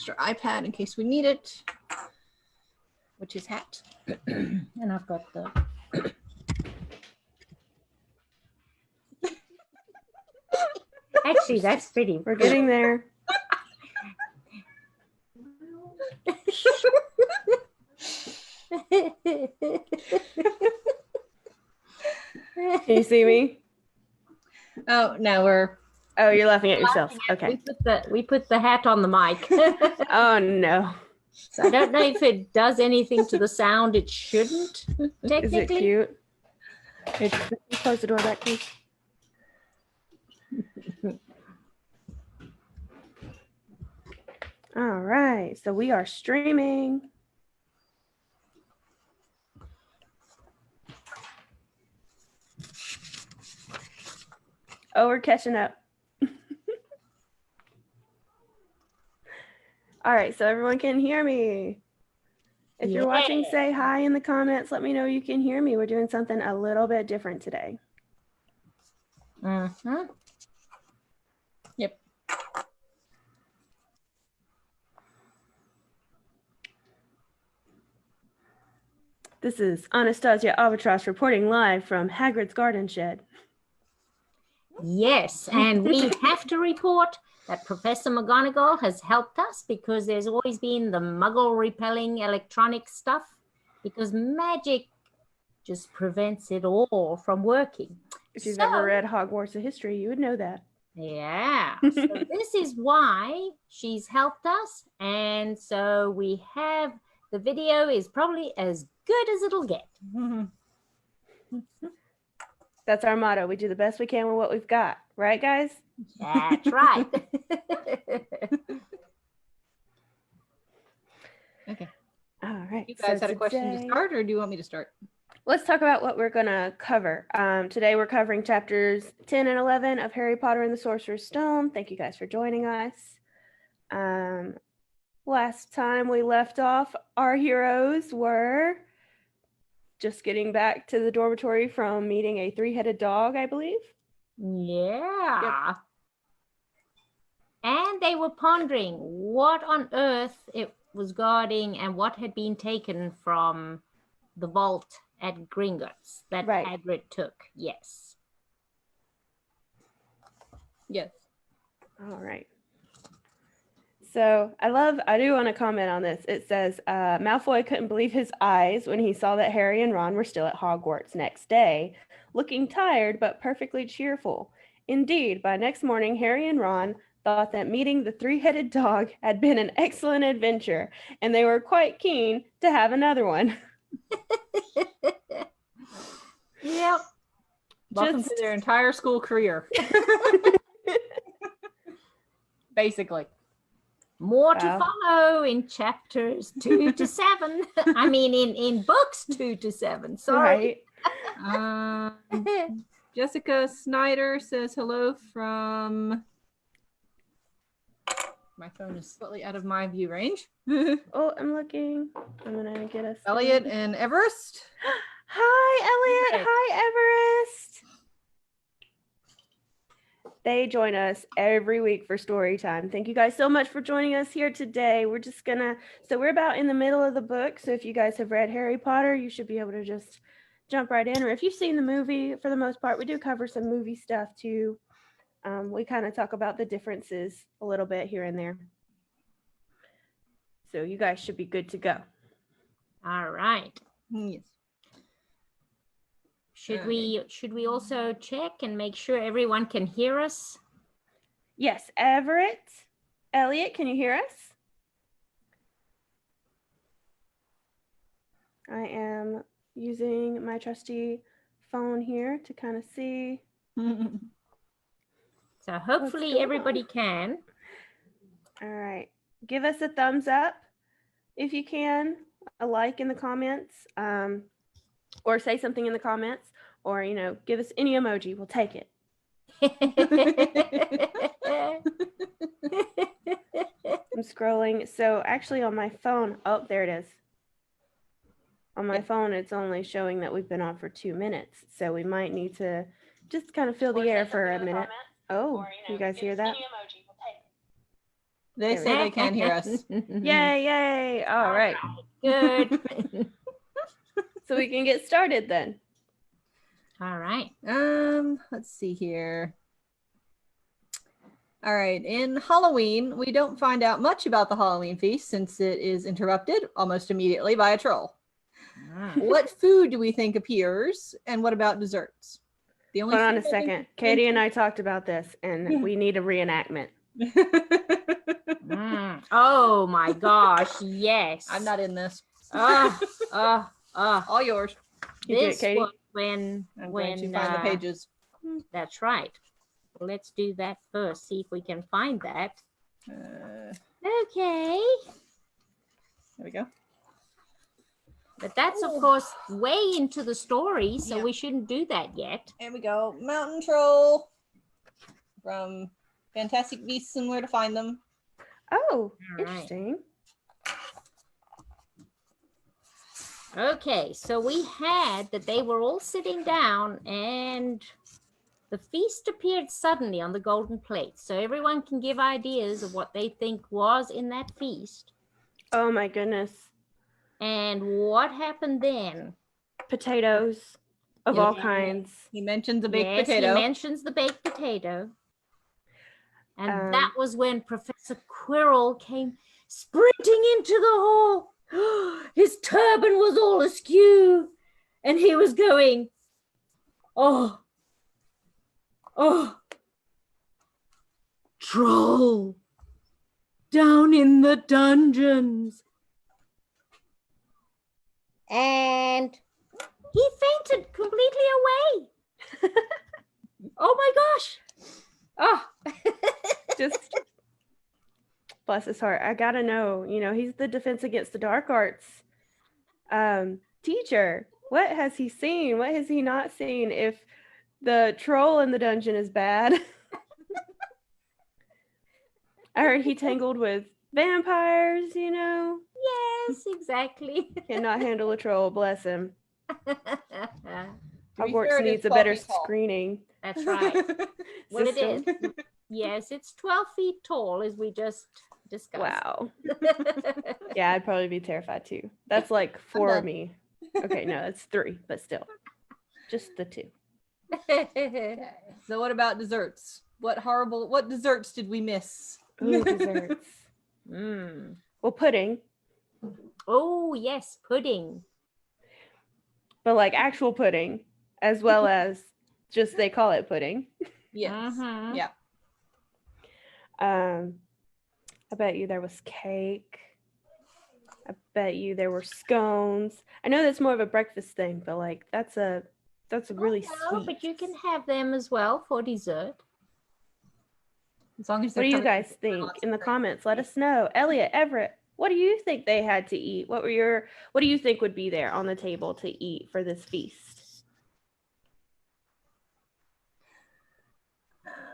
extra iPad in case we need it, which is hat. And I've got the actually that's pretty. We're getting there. Can you see me? Oh, no, we're. Oh, you're laughing at yourself. Okay. We put the hat on the mic. Oh no. So I don't know if it does anything to the sound. It shouldn't, technically. Is it cute? Close the door back, please. All right, so we are streaming. Oh, we're catching up. All right, so everyone can hear me. If you're watching, say hi in the comments. Let me know you can hear me. We're doing something a little bit different today. Mm-hmm. Yep. This is Anastasia Albatross reporting live from Hagrid's Garden Shed. Yes, and we have to report that Professor McGonagall has helped us because there's always been the muggle repelling electronic stuff because magic just prevents it all from working. If you've ever read Hogwarts of History, you would know that. Yeah, so this is why she's helped us. And so we have, the video is probably as good as it'll get. That's our motto. We do the best we can with what we've got. Right, guys? That's right. Okay. All right. You guys had a question to start, or do you want me to start? Let's talk about what we're going to cover. Today we're covering chapters 10 and 11 of Harry Potter and the Sorcerer's Stone. Thank you guys for joining us. Last time we left off, our heroes were just getting back to the dormitory from meeting a three-headed dog, I believe. Yeah. Yep. And they were pondering what on earth it was guarding and what had been taken from the vault at Gringotts that Hagrid took. Yes. Yes. All right. So I do want to comment on this. It says, Malfoy couldn't believe his eyes when he saw that Harry and Ron were still at Hogwarts next day, looking tired but perfectly cheerful. Indeed, by next morning, Harry and Ron thought that meeting the three-headed dog had been an excellent adventure, and they were quite keen to have another one. Yep. Welcome to their entire school career. Basically. More to follow in chapters 2 to 7. I mean, in books 2 to 7. Sorry. Right. Jessica Snyder says hello from. My phone is slightly out of my view range. Oh, I'm looking. I'm gonna get us. Elliot and Everest. Hi, Elliot. Hi, Everest. They join us every week for story time. Thank you guys so much for joining us here today. We're just we're about in the middle of the book. So if you guys have read Harry Potter, you should be able to just jump right in. Or if you've seen the movie, for the most part, we do cover some movie stuff too. We kind of talk about the differences a little bit here and there. So you guys should be good to go. All right. Yes. Should we also check and make sure everyone can hear us? Yes, Everett. Elliot, can you hear us? I am using my trusty phone here to kind of see. So hopefully everybody can. All right. Give us a thumbs up if you can, a like in the comments, or say something in the comments, or, give us any emoji. We'll take it. I'm scrolling. So actually on my phone, oh, there it is. On my phone, it's only showing that we've been on for 2 minutes. So we might need to just kind of fill the air for a minute. Oh, you guys hear that? They say they can hear us. Yay, yay. All right. Good. So we can get started then. All right. Let's see here. All right. In Halloween, we don't find out much about the Halloween feast since it is interrupted almost immediately by a troll. What food do we think appears, and what about desserts? The only Hold on a food I think second. Katie and I talked about this, and we need a reenactment. Oh my gosh, yes. I'm not in this. All yours. You do it, This Katie. was when I'm going to find the pages. That's right. Well, let's do that first. See if we can find that. Okay. There we go. But that's of course way into the story, so Yeah. we shouldn't do that yet. There we go. Mountain Troll from Fantastic Beasts and Where to Find Them. Oh, All right. interesting. Okay, so we had that they were all sitting down and the feast appeared suddenly on the golden plate. So everyone can give ideas of what they think was in that feast. Oh my goodness. And what happened then? Potatoes of all Yeah. kinds. He mentions a baked Yes, potato. he mentions the baked potato. And Um, that was when Professor Quirrell came sprinting into the hall. His turban was all askew. And he was going, oh, troll, down in the dungeons. And he fainted completely away. Oh my gosh. Oh, Just bless his heart. I gotta know, he's the Defense Against the Dark Arts teacher. What has he seen? What has he not seen? If the troll in the dungeon is bad. I heard he tangled with vampires, yes, exactly. Cannot handle a troll, bless him. To be Hogwarts fair, it is needs a 12 better feet tall. screening That's right. Well, it is. system. Yes, it's 12 feet tall, as we just discussed. Wow. Yeah, I'd probably be terrified too. That's like 4 of done. me. Okay, no, that's 3, but still. Just the 2. So what about desserts? What desserts did we miss? Ooh, desserts. Mm. Well, pudding, Oh, yes, pudding. but like actual pudding, as well as just they call it pudding. Yes. Mhm. Yeah. I bet you there was cake. I bet you there were scones. I know that's more of a breakfast thing, but like that's a really No, sweet. but you can have them as well for dessert. As long as What do you coming guys with think lots in of the fruit. comments? Let us know. Elliot, Everett, what do you think they had to eat? What do you think would be there on the table to eat for this feast?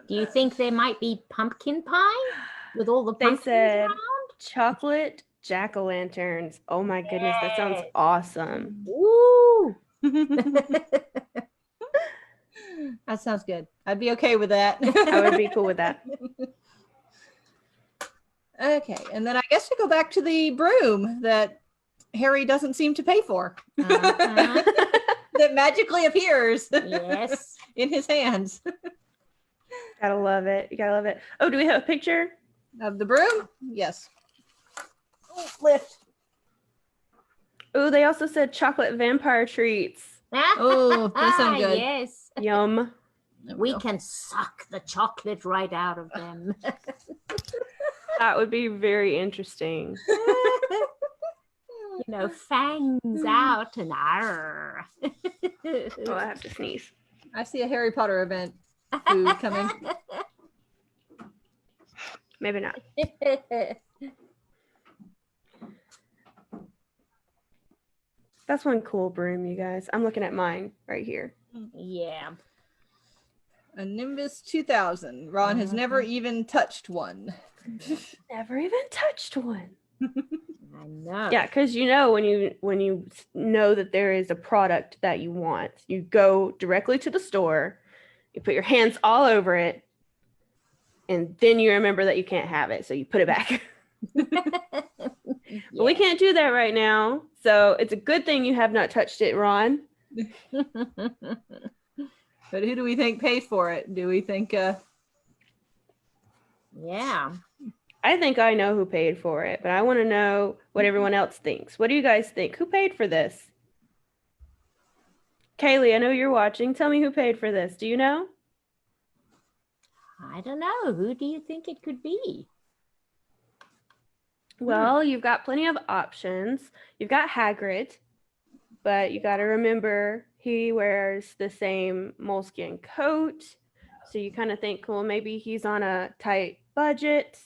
Do you think there might be pumpkin pie with all the They pumpkins said around? chocolate jack-o'-lanterns. Oh my goodness, that sounds Yes. awesome. Ooh. That sounds good. I'd be okay with that. I would be cool with that. Okay, and then I guess we go back to the broom that Harry doesn't seem to pay for. Uh-huh. That magically appears Yes. in his hands. Gotta love it. You gotta love it. Oh, do we have a picture? Of the broom? Yes. Oh, lift. Oh, they also said chocolate vampire treats. Oh, that sounds good. Yes. Yum. There We go. can suck the chocolate right out of them. That would be very interesting. Fangs out and arr. Oh, I have to sneeze. I see a Harry Potter event food coming. Maybe not. That's one cool broom, you guys. I'm looking at mine right here. Yeah. A Nimbus 2000. Ron has never even touched one. Never even touched one. I know. Yeah, because when you know that there is a product that you want, you go directly to the store, you put your hands all over it, and then you remember that you can't have it, so you put it back. But we can't do that right now, so it's a good thing you have not touched it, Ron. But who do we think paid for it? Do we think Yeah. I think I know who paid for it, but I want to know what everyone else thinks. What do you guys think? Who paid for this? Kaylee, I know you're watching. Tell me who paid for this. Do you know? I don't know. Who do you think it could be? Well, you've got plenty of options. You've got Hagrid, but you got to remember he wears the same moleskin coat. So you kind of think, well, maybe he's on a tight budget.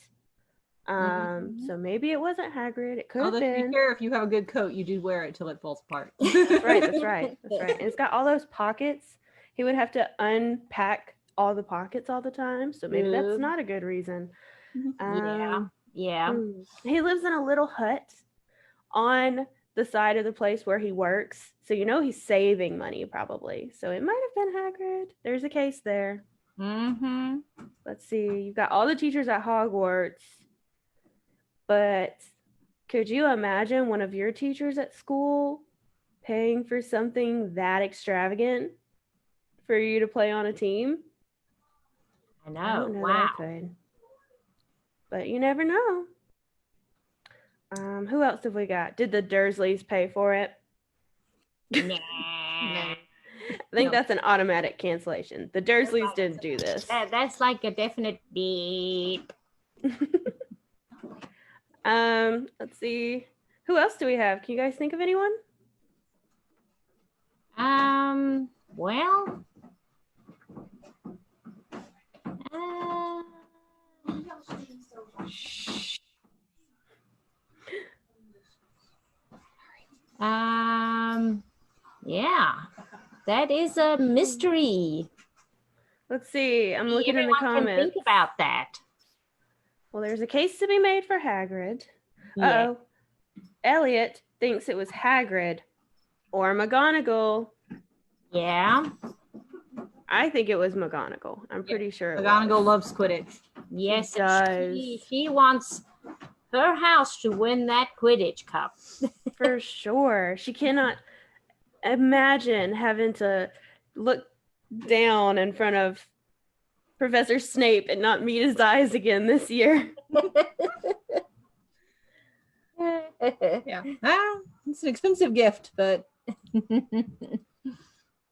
So maybe it wasn't Hagrid. It could have although to be been. fair, if you have a good coat, you do wear it till it falls apart. That's right. That's right. That's right. And it's got all those pockets. He would have to unpack all the pockets all the time. So maybe that's not a good reason. Yeah. He lives in a little hut on the side of the place where he works. So you know he's saving money probably. So it might have been Hagrid. There's a case there. Mm-hmm. Let's see. You've got all the teachers at Hogwarts. But could you imagine one of your teachers at school paying for something that extravagant for you to play on a team? I know. I don't know Wow. that I could. But you never know. Who else have we got? Did the Dursleys pay for it? Nah. I think No. that's an automatic cancellation. The Dursleys didn't do this. That's like a definite beep. Let's see. Who else do we have? Can you guys think of anyone? Well, yeah, that is a mystery. Let's see. I'm looking in the Everyone can comments. think about that. Well, there's a case to be made for Hagrid. Yeah. Uh-oh. Elliot thinks it was Hagrid or McGonagall. Yeah. I think it was McGonagall. I'm pretty sure. It McGonagall loves Quidditch. Yes, She and does. she wants her house to win that Quidditch Cup. For sure. She cannot imagine having to look down in front of Professor Snape and not meet his eyes again this year. Yeah. It's an expensive gift, but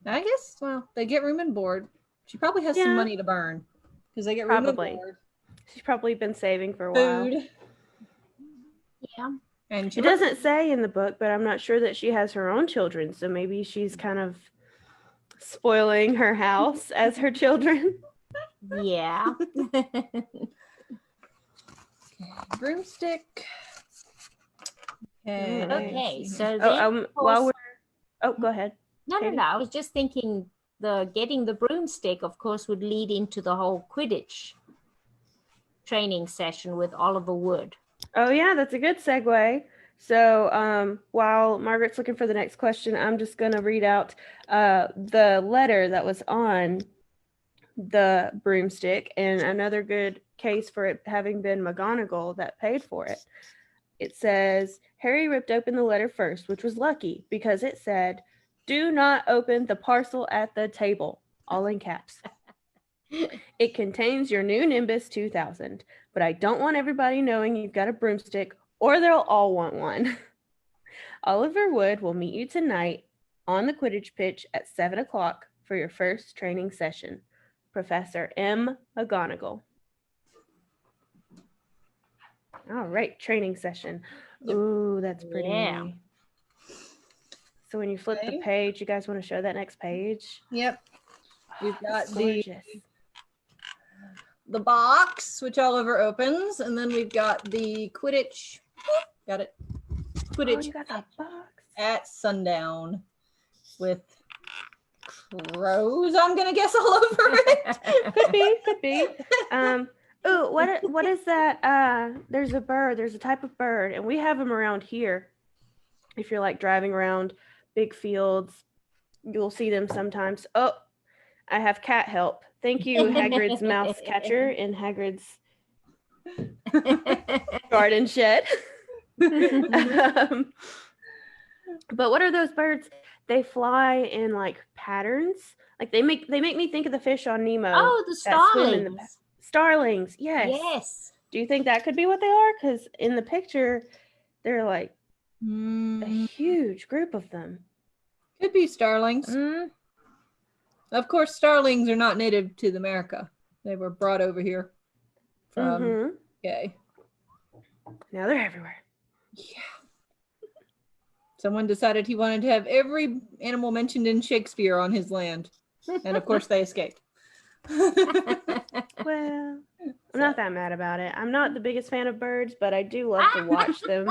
I guess, well, they get room and board. She probably has Yeah. some money to burn because they get room Probably. and board, She's probably been saving for a while. food, Yeah. and she It doesn't say in the book, but I'm not sure that she has her own children. So maybe she's kind of spoiling her house as her children. Yeah. broomstick. Okay. Okay, so then, Oh, while course- we're go ahead. no, Katie? I was just thinking the getting the broomstick, of course, would lead into the whole Quidditch training session with Oliver Wood. Oh yeah, that's a good segue. So while Margaret's looking for the next question, I'm just going to read out the letter that was on the broomstick and another good case for it having been McGonagall that paid for it. It says, Harry ripped open the letter first, which was lucky because it said, "Do not open the parcel at the table," all in caps. "It contains your new Nimbus 2000, but I don't want everybody knowing you've got a broomstick or they'll all want one. Oliver Wood will meet you tonight on the Quidditch pitch at 7 o'clock for your first training session. Professor M. McGonagall." All right, training session. Ooh, that's pretty. Yeah. So when you flip the Okay. page, you guys want to show that next page? Yep. We've Oh, got it's the gorgeous. box, which Oliver opens, and then we've got the Quidditch. Got it. Oh, Quidditch you got that box. at sundown with crows, I'm gonna guess, all over it. Could be. Ooh, what is that? There's a bird. There's a type of bird, and we have them around here. If you're like driving around big fields, you'll see them sometimes. Oh, I have cat help. Thank you, Hagrid's mouse catcher in Hagrid's garden shed. um, but what are those birds? They fly in like patterns. Like they make me think of the fish on Nemo. Oh, the that swim in starlings. Starlings, yes. Yes. Do you think that could be what they are? Because in the picture, they're like a Mm, huge group of them. could be starlings. Mm. Of course, starlings are not native to America. They were brought over here from Mhm. UK. Now they're everywhere. Yeah. Someone decided he wanted to have every animal mentioned in Shakespeare on his land. And of course, they escaped. Well, I'm not that mad about it. I'm not the biggest fan of birds, but I do love to watch them.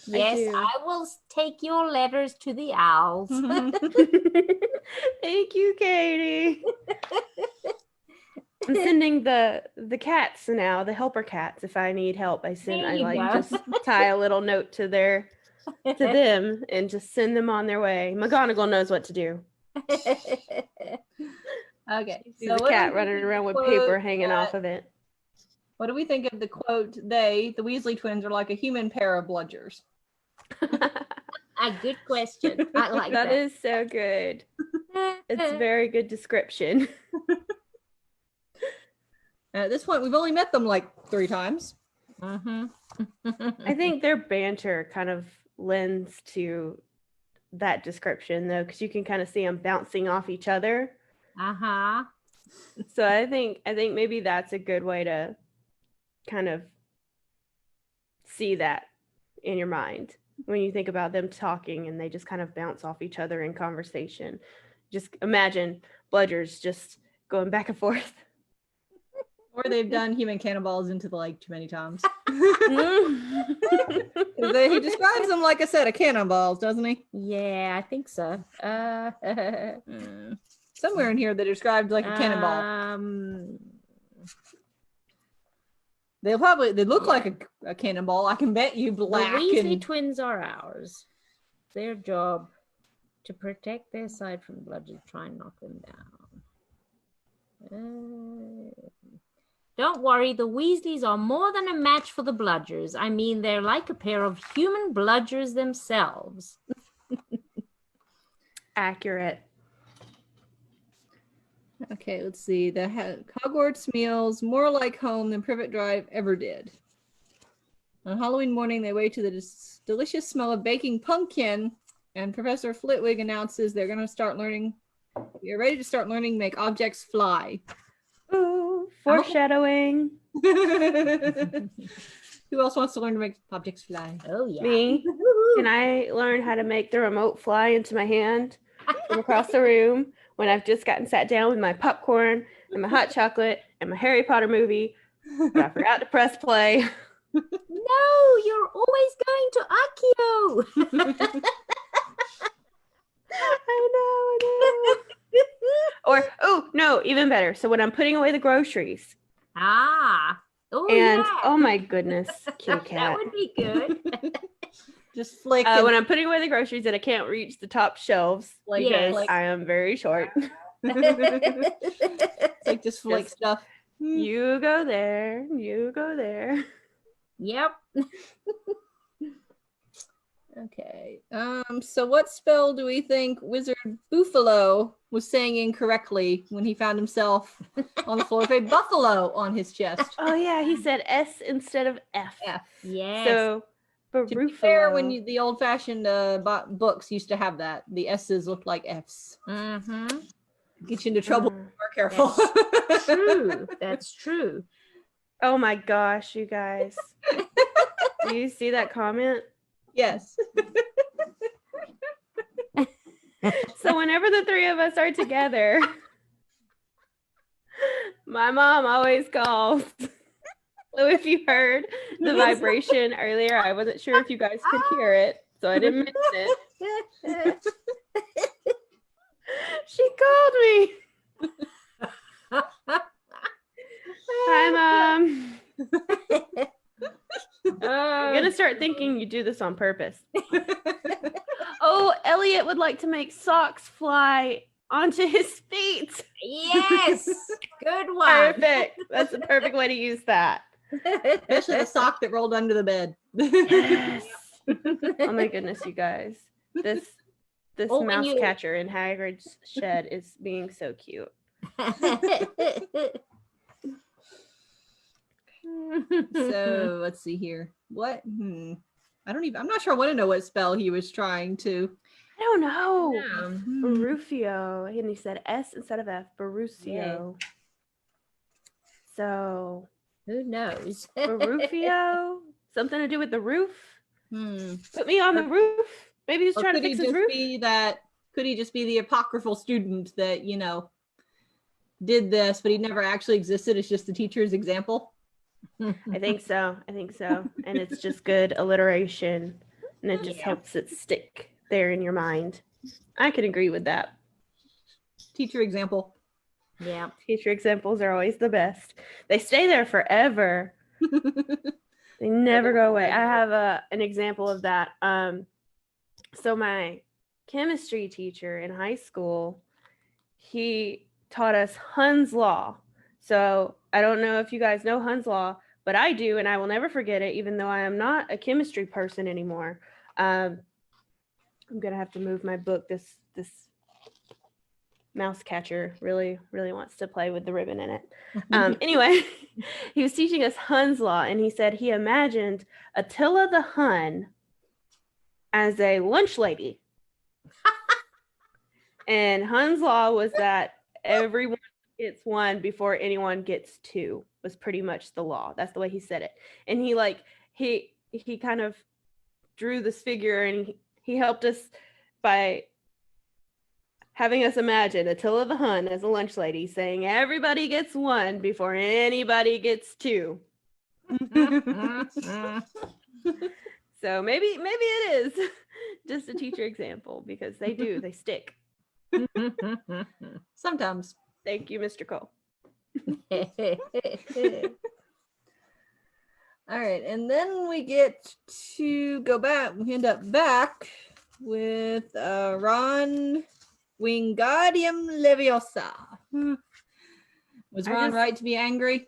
Yes, do. I will take your letters to the owls. Thank you, Katie. I'm sending the cats now, the helper cats. If I need help, I There you go. just tie a little note to them and just send them on their way. McGonagall knows what to do. Okay. She's so a what cat do we running think around of with the paper quote hanging off that- of it. What do we think of the quote, the Weasley twins, are like a human pair of bludgers? A good question. I like that. That is so good. It's a very good description. At this point, we've only met them like 3 times. Mhm. I think their banter kind of lends to that description, though, because you can kind of see them bouncing off each other. Uh-huh. So I think maybe that's a good way to kind of see that in your mind when you think about them talking and they just kind of bounce off each other in conversation. Just imagine bludgers just going back and forth. Or they've done human cannonballs into the lake too many times. Mm. He describes them, like I said, a cannonballs, doesn't he? Yeah, I think so. Somewhere in here they described like a cannonball. They look like a cannonball. I can bet you black. The Weasley and twins are ours. Their job to protect their side from bludgers, try and knock them down. Don't worry, the Weasleys are more than a match for the bludgers. I mean, they're like a pair of human bludgers themselves. Accurate. Okay, let's see. The Hogwarts meals more like home than Privet Drive ever did. On Halloween morning, they wake to the delicious smell of baking pumpkin, and Professor Flitwick announces they're going to start learning. You're ready to start learning to make objects fly. Ooh, foreshadowing. Who else wants to learn to make objects fly? Oh, yeah. Me. Can I learn how to make the remote fly into my hand from across the room when I've just gotten sat down with my popcorn and my hot chocolate and my Harry Potter movie, but I forgot to press play? No, you're always going to Accio. I know. Or, oh, no, even better. So when I'm putting away the groceries, Ah. Oh, and yeah. oh my goodness, Kitty Cat. That would be good. Just flick. When I'm putting away the groceries and I can't reach the top shelves, like, Yes. like, I am very short. like just flick Just- stuff. You go there. You go there. Yep. Okay. So what spell do we think Wizard Buffalo was saying incorrectly when he found himself on the floor with a buffalo on his chest? Oh yeah, he said S instead of F. F. Yes. So, To be fair, when the old-fashioned books used to have that, the S's looked like F's. Mm-hmm. Get you into trouble. More careful. True. That's true. Oh my gosh, you guys. Do you see that comment? Yes. So whenever the three of us are together, my mom always calls. So if you heard the vibration earlier, I wasn't sure if you guys could hear it, so I didn't mention it. She called me. Hi, Mom. I'm gonna start thinking you do this on purpose. Oh, Elliot would like to make socks fly onto his feet. Yes, good one. Perfect. That's the perfect way to use that. Especially the sock that rolled under the bed. Yes. Oh my goodness, you guys. This Oh, when mouse you- catcher in Hagrid's shed is being so cute. So let's see here. What? I'm not sure I want to know what spell he was trying to. I don't know. Yeah. Barufio. And he said S instead of F. Barufio. So Who knows? Barufio? Something to do with the roof? Hmm. Put me on the roof. Maybe he's Or trying to could he fix his just roof. be that? Could he just be the apocryphal student that did this, but he never actually existed? It's just the teacher's example. I think so. And it's just good alliteration. And it just Yeah. helps it stick there in your mind. I can agree with that. Teacher example. Yeah. Teacher examples are always the best. They stay there forever. They never go away. I have an example of that. So my chemistry teacher in high school, he taught us Hund's Law. So I don't know if you guys know Hund's Law, but I do, and I will never forget it, even though I am not a chemistry person anymore. I'm gonna have to move my book. This mouse catcher really wants to play with the ribbon in it. Anyway, he was teaching us Hund's Law, and he said he imagined Attila the Hun as a lunch lady. And Hund's Law was that everyone gets one before anyone gets two, was pretty much the law. That's the way he said it. And he kind of drew this figure, and he helped us by having us imagine Attila the Hun as a lunch lady saying everybody gets one before anybody gets two. So maybe it is just a teacher example, because they stick. Sometimes. Thank you, Mr. Cole. All right, and then we get to go back. We end up back with Ron Wingardium Leviosa. Was Ron right to be angry?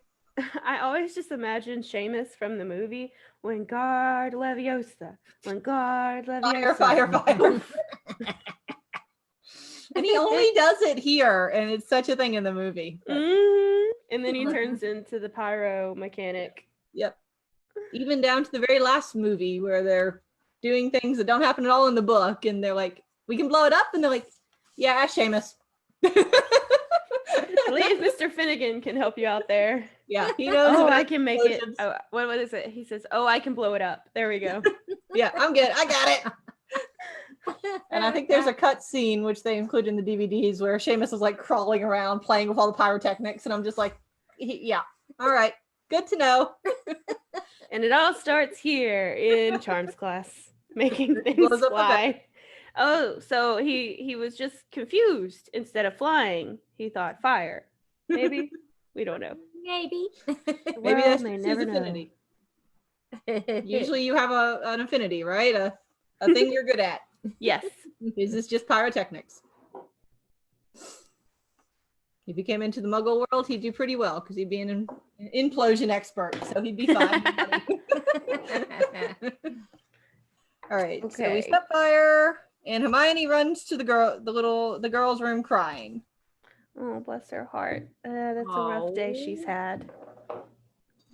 I always just imagine Seamus from the movie, Wingard Leviosa, Wingard Leviosa. Fire. And he only does it here, and it's such a thing in the movie. And then he turns into the pyro mechanic. Yep. Even down to the very last movie where they're doing things that don't happen at all in the book, and they're like, we can blow it up, and they're like, yeah, ask Seamus. I believe Mr. Finnegan can help you out there. Yeah, he knows. Oh, about I can make it. explosions. Oh, what is it? He says, oh, I can blow it up. There we go. Yeah, I'm good. I got it. And I think there's a cut scene which they include in the DVDs where Seamus is like crawling around playing with all the pyrotechnics, and I'm just like, yeah, all right, good to know. And it all starts here in Charms class, making things Blows up a fly. Oh, so he was just confused. Instead of flying, he thought fire. Maybe. We don't know. Maybe. Maybe that's may just never his know. affinity. Usually you have an affinity, right? A thing you're good at. Yes. This is just pyrotechnics. If he came into the Muggle world, he'd do pretty well because he'd be an implosion expert, so he'd be fine. All right, so we Okay. set fire, and Hermione runs to the girls' room crying. Oh, bless her heart. That's a rough day she's had.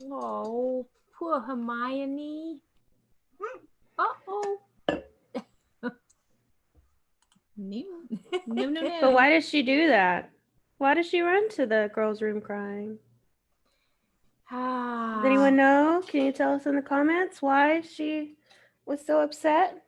Oh, poor Hermione. Uh-oh. No. But why did she do that? Why did she run to the girls' room crying? Does anyone know? Can you tell us in the comments why she was so upset?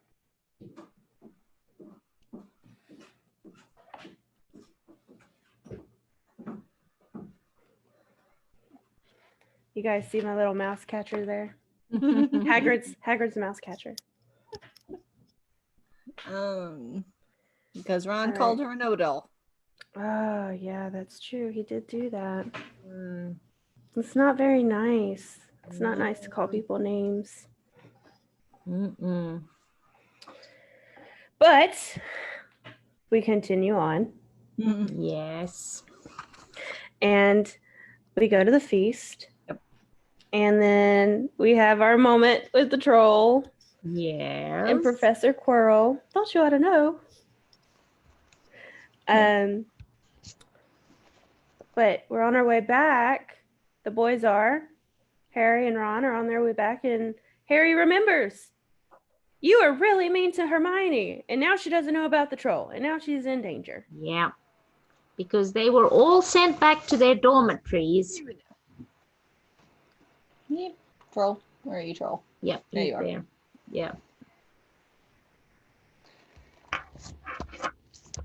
You guys see my little mouse catcher there? Hagrid's mouse catcher. Because Ron All called her an Odell. Oh, yeah, that's true. He did do that. Mm. It's not very nice. It's not nice to call people names. Mm-mm. But we continue on. Mhm. Yes. And we go to the feast. Yep. And then we have our moment with the troll Yes. and Professor Quirrell. Thought you ought to know. But we're on our way back. The boys are. Harry and Ron are on their way back, and Harry remembers. You were really mean to Hermione, and now she doesn't know about the troll, and now she's in danger. Yeah. Because they were all sent back to their dormitories. Yep. Troll. Where are you, troll? Yep. There he's you are. there. Yep.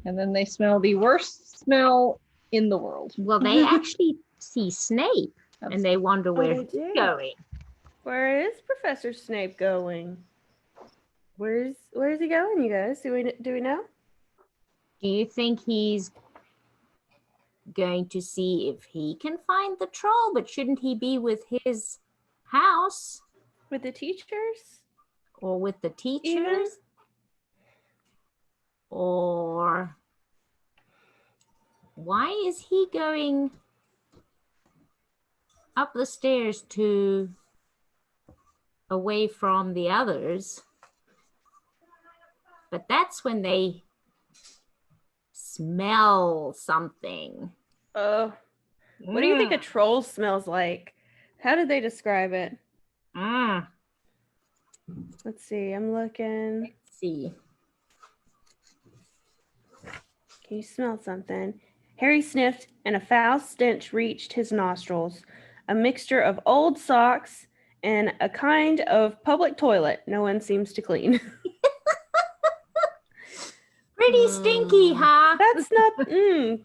And then they smell the worst smell in the world. Well, they actually see Snape, and they wonder where they he's do. going. Where is Professor Snape going? Where is he going, you guys? Do we know? Do you think he's going to see if he can find the troll? But shouldn't he be with his house With the teachers? or with the teachers? Even? Or why is he going up the stairs to away from the others? But that's when they smell something. Oh, what do you think a troll smells like? How did they describe it? Mm. Let's see. I'm looking. Let's see. Can you smell something? Harry sniffed, and a foul stench reached his nostrils. A mixture of old socks and a kind of public toilet no one seems to clean. Pretty stinky, huh? That's not. Ooh.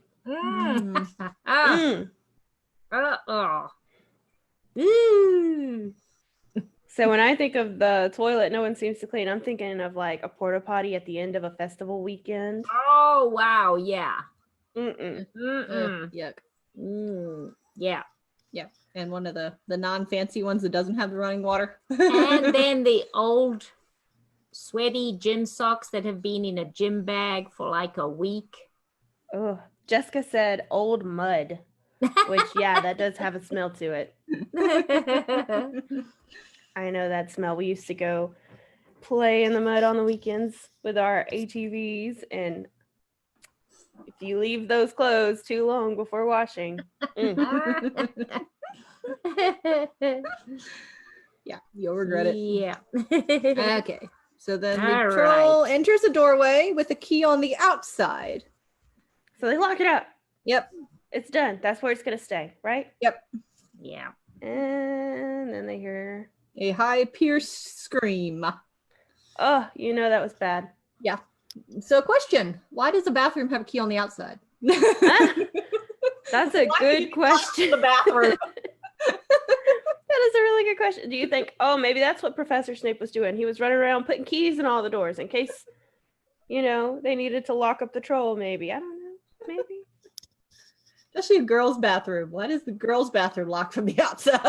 So when I think of the toilet no one seems to clean, I'm thinking of like a porta potty at the end of a festival weekend. Oh, wow. Yeah. Mm-mm. Yuck. Yeah. And one of the non-fancy ones that doesn't have the running water. And then the old sweaty gym socks that have been in a gym bag for like a week. Oh, Jessica said old mud, which yeah, that does have a smell to it. I know that smell. We used to go play in the mud on the weekends with our ATVs, and if you leave those clothes too long before washing, Yeah, you'll regret it. Yeah. Okay. So then the All troll enters a doorway with a key on the outside. so they lock it up. Yep. It's done. That's where it's gonna stay, right? Yep. Yeah. And then they hear, A high-pierced scream. oh, you know that was bad. So question, why does a bathroom have a key on the outside? That's a good question. The bathroom. That is a really good question. Do you think, oh, maybe that's what Professor Snape was doing? He was running around putting keys in all the doors in case, they needed to lock up the troll, maybe. I don't know. Maybe. Especially a girl's bathroom. Why does the girl's bathroom lock from the outside?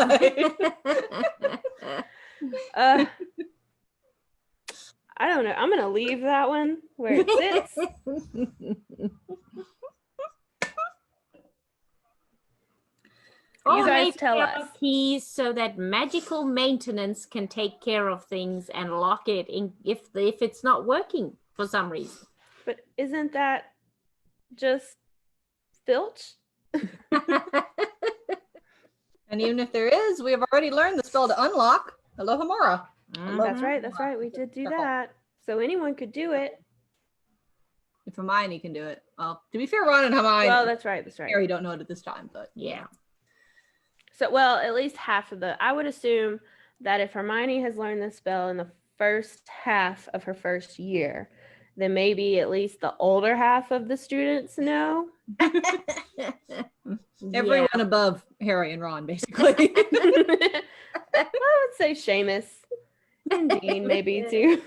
I don't know. I'm going to leave that one where it sits. You guys tell us. Keys so that magical maintenance can take care of things and lock it in if it's not working for some reason. But isn't that just Filch? And even if there is, we have already learned the spell to unlock Alohomora. That's right. That's right. We did do that. So anyone could do it. If Hermione can do it. Well, to be fair, Ron and Hermione. Well, that's right. That's right. Harry don't know it at this time, but Yeah. So, well, at least half of I would assume that if Hermione has learned this spell in the first half of her first year, then maybe at least the older half of the students know. everyone above Harry and Ron, basically. I would say Seamus and Dean maybe too.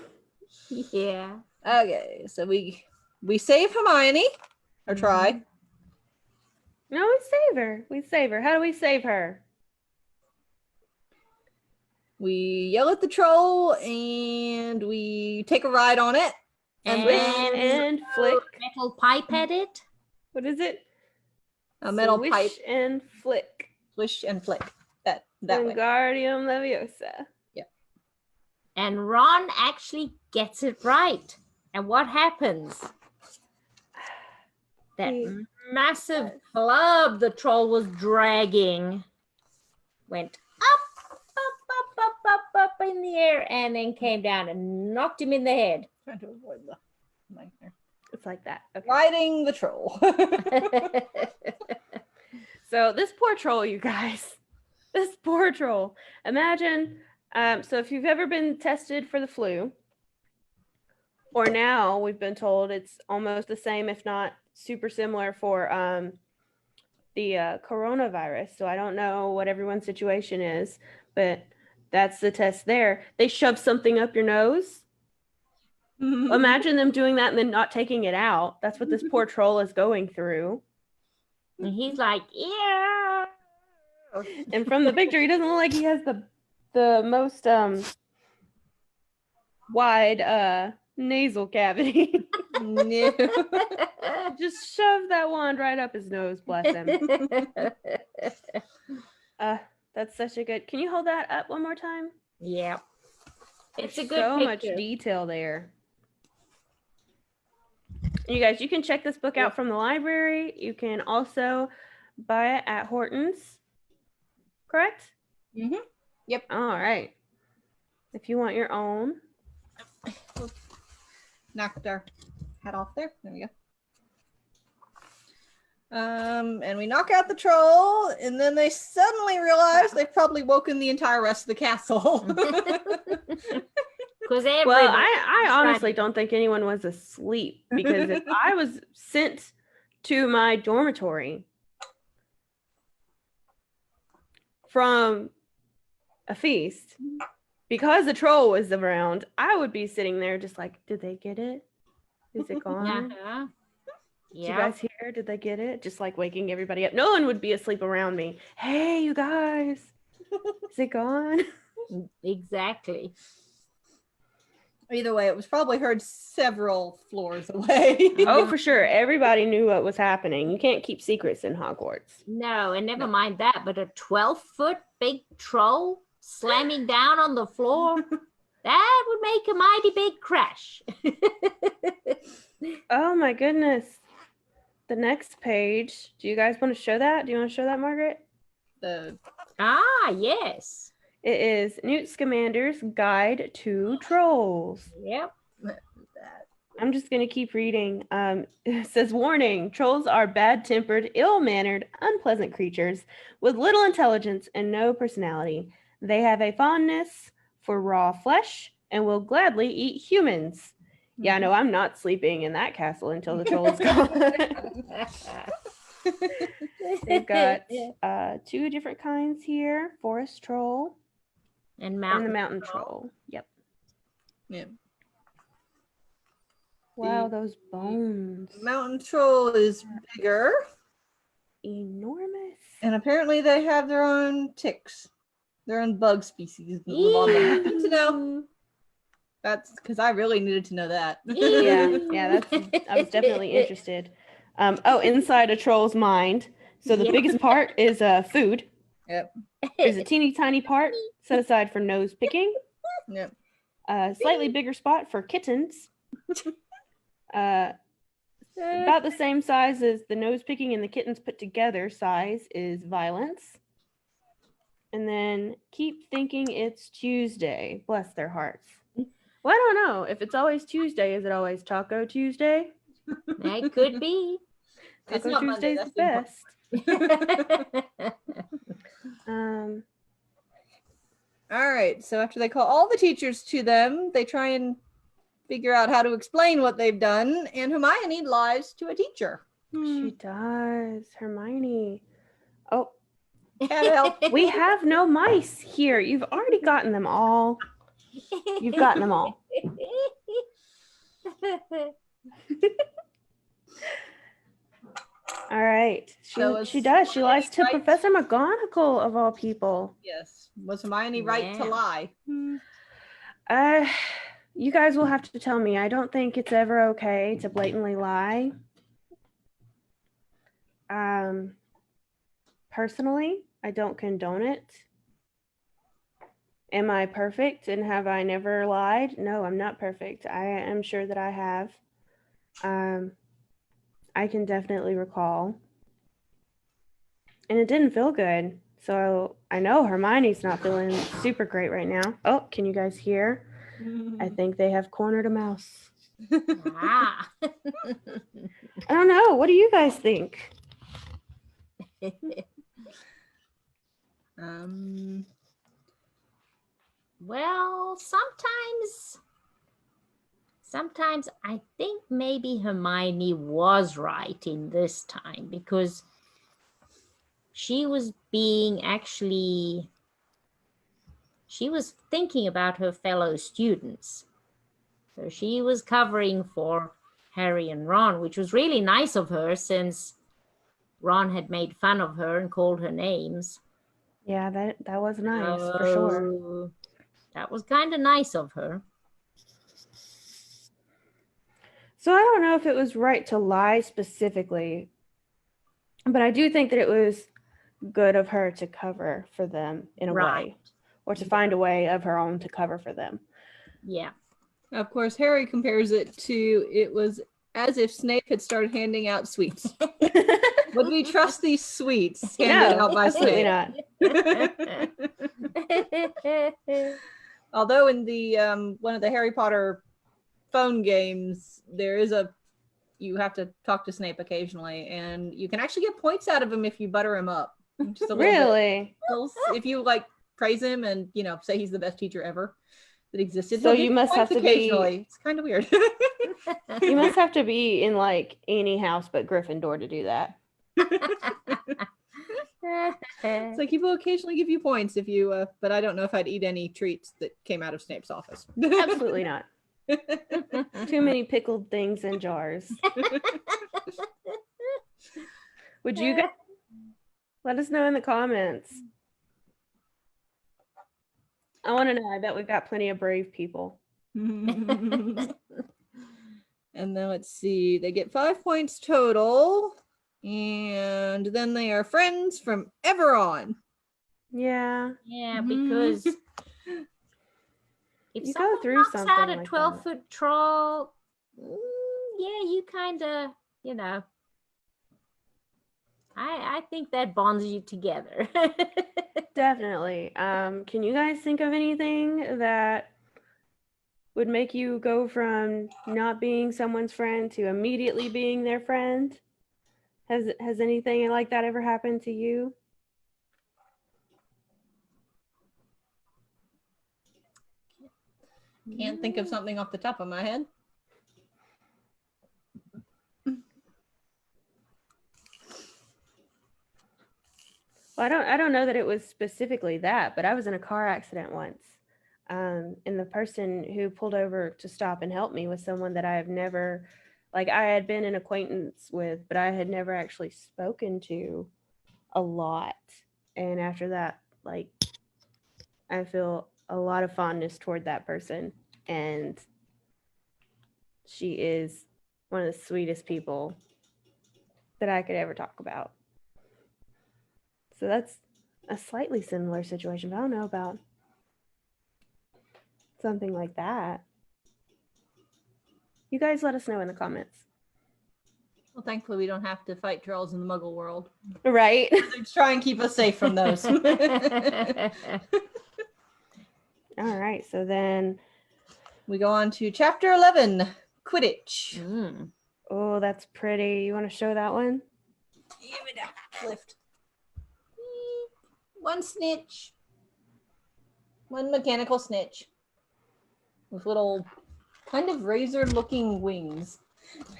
Yeah. Okay, so we save Hermione, or try. No, we save her. We save her. How do we save her? We yell at the troll and we take a ride on it. And And flick. metal pipe at it. What is it? A metal Swish pipe, and flick. swish and flick. That way. Wingardium Leviosa. And Ron actually gets it right. And what happens? That massive club the troll was dragging went up in the air and then came down and knocked him in the head. Trying to avoid the mic there. It's like that. Okay. Riding the troll. So this poor troll, you guys. This poor troll. Imagine, so if you've ever been tested for the flu, or now we've been told it's almost the same, if not super similar for the coronavirus. So I don't know what everyone's situation is, but that's the test there. They shove something up your nose. Imagine them doing that and then not taking it out. That's what this poor troll is going through. And he's like, yeah. And from the picture, he doesn't look like he has the most wide nasal cavity. No. Just shove that wand right up his nose, bless him. That's such a good. Can you hold that up one more time? Yeah. It's a good so picture. much detail there. You guys, you can check this book out from the library. You can also buy it at Horton's. Correct? Mm-hmm. Yep. All right. If you want your own. Knocked our hat off there. There we go. And we knock out the troll, and then they suddenly realize they've probably woken the entire rest of the castle. Well, I honestly don't think anyone was asleep, because if I was sent to my dormitory from a feast because the troll was around, I would be sitting there just like, did they get it? Is it gone? Yeah. Did you guys hear? Did they get it? Just like waking everybody up. No one would be asleep around me. Hey, you guys, is it gone? Exactly. Either way, it was probably heard several floors away. Oh, for sure. Everybody knew what was happening. You can't keep secrets in Hogwarts. No, and never mind that, but a 12-foot big troll slamming down on the floor, that would make a mighty big crash. Oh my goodness. The next page. Do you guys want to show that? Do you want to show that, Margaret? Yes. It is Newt Scamander's Guide to Trolls. Yep. I'm just going to keep reading. It says, warning, trolls are bad-tempered, ill-mannered, unpleasant creatures with little intelligence and no personality. They have a fondness for raw flesh and will gladly eat humans. Yeah, no, I'm not sleeping in that castle until the troll is gone. They've got two different kinds here, forest troll and the mountain troll. Yep. Yeah. Wow, those bones. Mountain troll is bigger. Enormous. And apparently they have their own ticks. Their own bug species. Good to know. That's because I really needed to know that. Yeah, I was definitely interested. Inside a troll's mind. So the biggest part is food. Yep. There's a teeny tiny part set aside for nose picking. Yep. A slightly bigger spot for kittens. About the same size as the nose picking and the kittens put together size is violence. And then keep thinking it's Tuesday. Bless their hearts. Well, I don't know. If it's always Tuesday, is it always Taco Tuesday? That could be. Taco Tuesday's the best. All right. So after they call all the teachers to them, they try and figure out how to explain what they've done. And Hermione lies to a teacher. She does. Hermione. Oh, Can't help. we have no mice here. You've already gotten them all. You've gotten them all. All right. She does. She lies to Professor McGonagall, of all people. Yes. Was Hermione right to lie? You guys will have to tell me. I don't think it's ever okay to blatantly lie. Personally, I don't condone it. Am I perfect and have I never lied? No, I'm not perfect. I am sure that I have. I can definitely recall. And it didn't feel good. So I know Hermione's not feeling super great right now. Oh, can you guys hear? I think they have cornered a mouse. Ah. I don't know. What do you guys think? Well, sometimes I think maybe Hermione was right in this time because she was thinking about her fellow students. So she was covering for Harry and Ron, which was really nice of her since Ron had made fun of her and called her names. Yeah, that was nice for sure. That was kind of nice of her. So I don't know if it was right to lie specifically, but I do think that it was good of her to cover for them in a way, or to find a way of her own to cover for them. Yeah. Of course, Harry compares it to it was as if Snape had started handing out sweets. Would we trust these sweets handed out by absolutely Snape? not. Although in the one of the Harry Potter phone games, there is you have to talk to Snape occasionally, and you can actually get points out of him if you butter him up. Just a really? If you like praise him and say he's the best teacher ever that existed. So you must have to occasionally. It's kind of weird. You must have to be in like any house but Gryffindor to do that. It's like he will occasionally give you points if you but I don't know if I'd eat any treats that came out of Snape's office. Absolutely not. Too many pickled things in jars. Would you guys let us know in the comments? I want to know. I bet we've got plenty of brave people. And then let's see, they get 5 points total, and then they are friends from ever on. Yeah. Yeah, because if you someone go through knocks something out a like 12-foot troll, yeah, you kind of, I think that bonds you together. Definitely. Can you guys think of anything that would make you go from not being someone's friend to immediately being their friend? Has anything like that ever happened to you? Can't think of something off the top of my head. Well, I don't know that it was specifically that, but I was in a car accident once. And the person who pulled over to stop and help me was someone that I have never, I had been an acquaintance with, but I had never actually spoken to a lot. And after that, I feel a lot of fondness toward that person. And she is one of the sweetest people that I could ever talk about. So that's a slightly similar situation, but I don't know about something like that. You guys let us know in the comments. Well, thankfully we don't have to fight trolls in the Muggle world. Right. Let's try and keep us safe from those. All right, so then we go on to chapter 11, Quidditch. Oh, that's pretty. You want to show that one? Give it a lift. One snitch. One mechanical snitch. With little kind of razor-looking wings.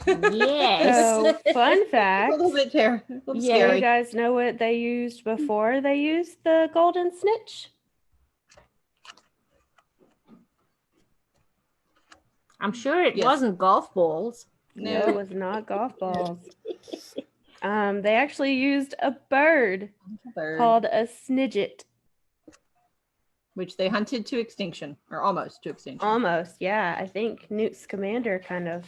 Yes. So, fun fact. A little bit scary. You guys know what they used before they used the golden snitch? I'm sure it wasn't golf balls. No, it was not golf balls. They actually used a bird called a snidget. Which they hunted to extinction, or almost to extinction. Almost, yeah. I think Newt Scamander kind of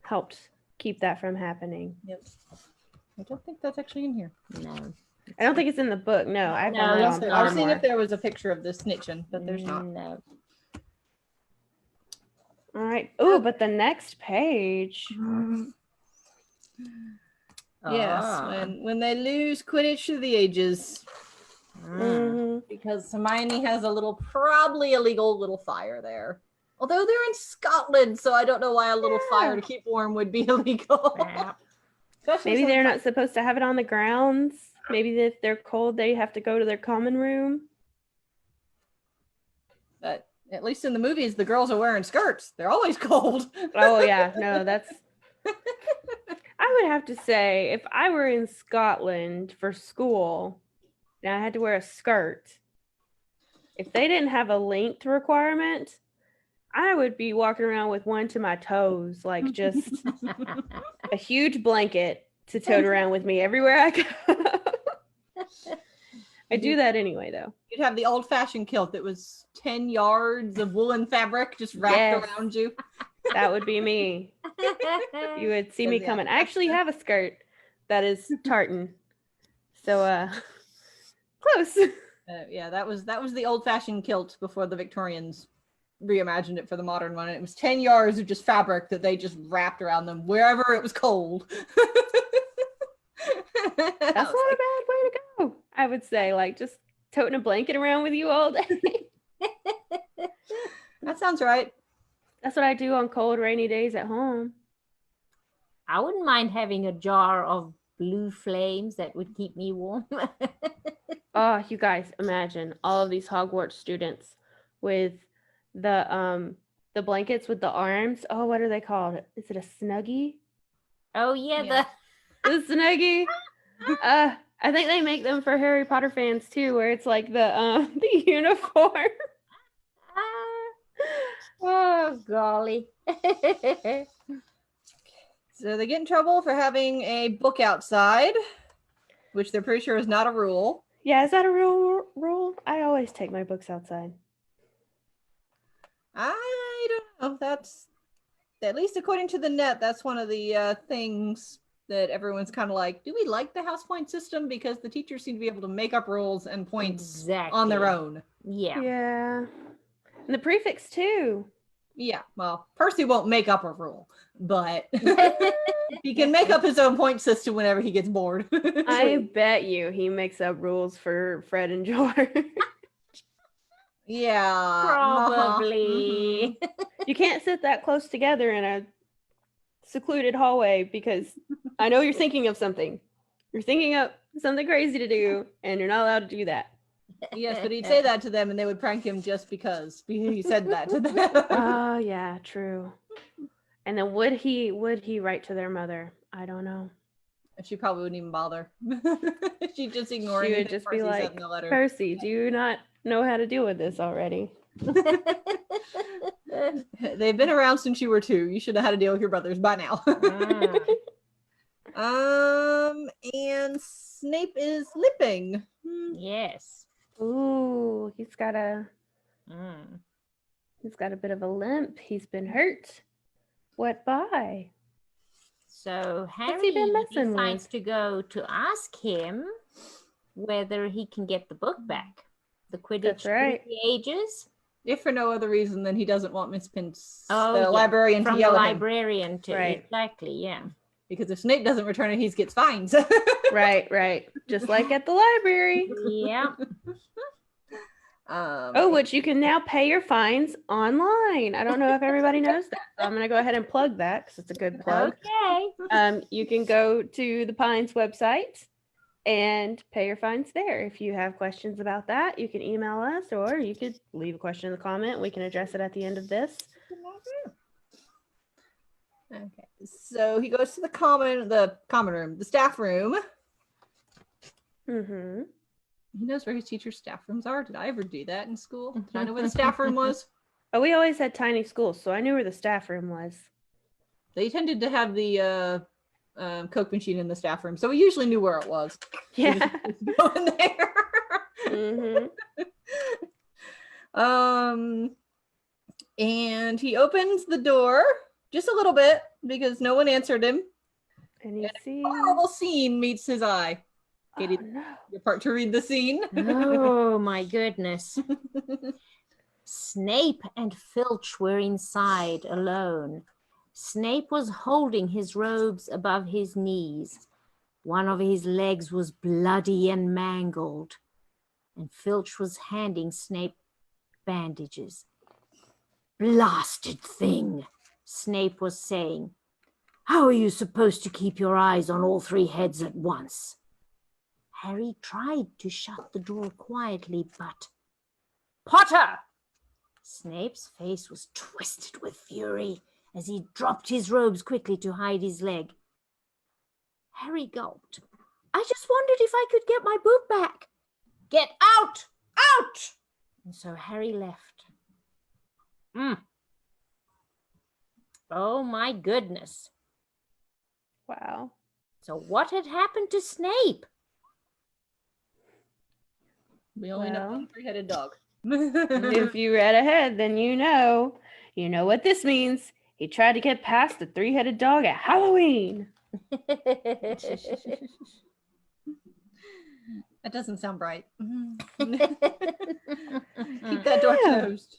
helped keep that from happening. Yep. I don't think that's actually in here. No. I don't think it's in the book. No, I No, found it it's on not. I've seen if Pottermore. there was a picture of the snitching, but there's not. No. All right. Oh, but the next page. Yes, Ah. when they lose Quidditch to the Ages, Mhm. because Hermione has a little, probably illegal little fire there. Although they're in Scotland, so I don't know why a little fire to keep warm would be illegal. Yeah. Especially Maybe since they're not supposed to have it on the grounds. Maybe if they're cold, they have to go to their common room. But at least in the movies, the girls are wearing skirts. They're always cold. Oh yeah, no, that's. I would have to say, if I were in Scotland for school and I had to wear a skirt, if they didn't have a length requirement, I would be walking around with one to my toes, like just a huge blanket to tote around with me everywhere I go. I do that anyway, though. You'd have the old-fashioned kilt that was 10 yards of woolen fabric just wrapped Yes. around you. That would be me. You would see me Yeah. coming. I actually have a skirt that is tartan. So close. Yeah, that was the old-fashioned kilt before the Victorians reimagined it for the modern one. And it was 10 yards of just fabric that they just wrapped around them wherever it was cold. That's not a bad way to go. I would say, like, just toting a blanket around with you all day. That sounds right. That's what I do on cold, rainy days at home. I wouldn't mind having a jar of blue flames that would keep me warm. Oh, you guys, imagine all of these Hogwarts students with the blankets with the arms. Oh, what are they called? Is it a Snuggie? Oh yeah, Yeah. The Snuggie. I think they make them for Harry Potter fans too, where it's like the the uniform. Oh golly. So they get in trouble for having a book outside, which they're pretty sure is not a rule. Yeah, is that a real rule? I always take my books outside. I don't know. That's, at least according to the net, that's one of the things that everyone's kind of like, do we like the house point system? Because the teachers seem to be able to make up rules and points Exactly. on their own. Yeah. Yeah. And the prefix too. Yeah, well, Percy won't make up a rule, but he can make up his own point system whenever he gets bored. I bet you he makes up rules for Fred and George. Yeah. Probably. You can't sit that close together in a secluded hallway because I know you're thinking of something. You're thinking of something crazy to do, and you're not allowed to do that. Yes, but he'd say that to them and they would prank him just because he said that to them. Oh yeah, true. And then would he write to their mother? I don't know. She probably wouldn't even bother. She'd just ignore She anything would just Percy be said like, in the letter. Percy, do you not know how to deal with this already? They've been around since you were 2. You should know how to deal with your brothers by now. And Snape is lipping. Yes. Ooh, he's got a Mm. bit of a limp. He's been hurt. What by? So What's Harry he been messing decides with? to go to ask him whether he can get the book back. The Quidditch That's right. Through the Ages. If for no other reason than he doesn't want Miss Pince, Oh, the yeah, librarian, to from the yell at him. librarian to Right. exactly, yeah. Because if Snape doesn't return it, he gets fines. Right. Just like at the library. Yeah. Oh, which you can now pay your fines online. I don't know if everybody knows that. So I'm going to go ahead and plug that because it's a good plug. Okay. You can go to the Pines website and pay your fines there. If you have questions about that, you can email us or you could leave a question in the comment. We can address it at the end of this. Okay, so he goes to the common room, the staff room. Mm-hmm. He knows where his teacher's staff rooms are. Did I ever do that in school? Did I know where the staff room was? Oh, we always had tiny schools, so I knew where the staff room was. They tended to have the Coke machine in the staff room, so we usually knew where it was. Yeah. Go in there. Mm-hmm. And he opens the door just a little bit because no one answered him. And he sees. Horrible scene meets his eye. Katie, Oh, no. your part to read the scene. Oh my goodness. Snape and Filch were inside alone. Snape was holding his robes above his knees. One of his legs was bloody and mangled, and Filch was handing Snape bandages. Blasted thing, Snape was saying. How are you supposed to keep your eyes on all three heads at once? Harry tried to shut the door quietly, but... Potter! Snape's face was twisted with fury as he dropped his robes quickly to hide his leg. Harry gulped. I just wondered if I could get my boot back. Get out! Out! And so Harry left. Oh my goodness. Wow. So what had happened to Snape? We only know Well. one three-headed dog. If you read ahead, then you know what this means. He tried to get past the three-headed dog at Halloween. That doesn't sound right. Keep that door Yeah. closed.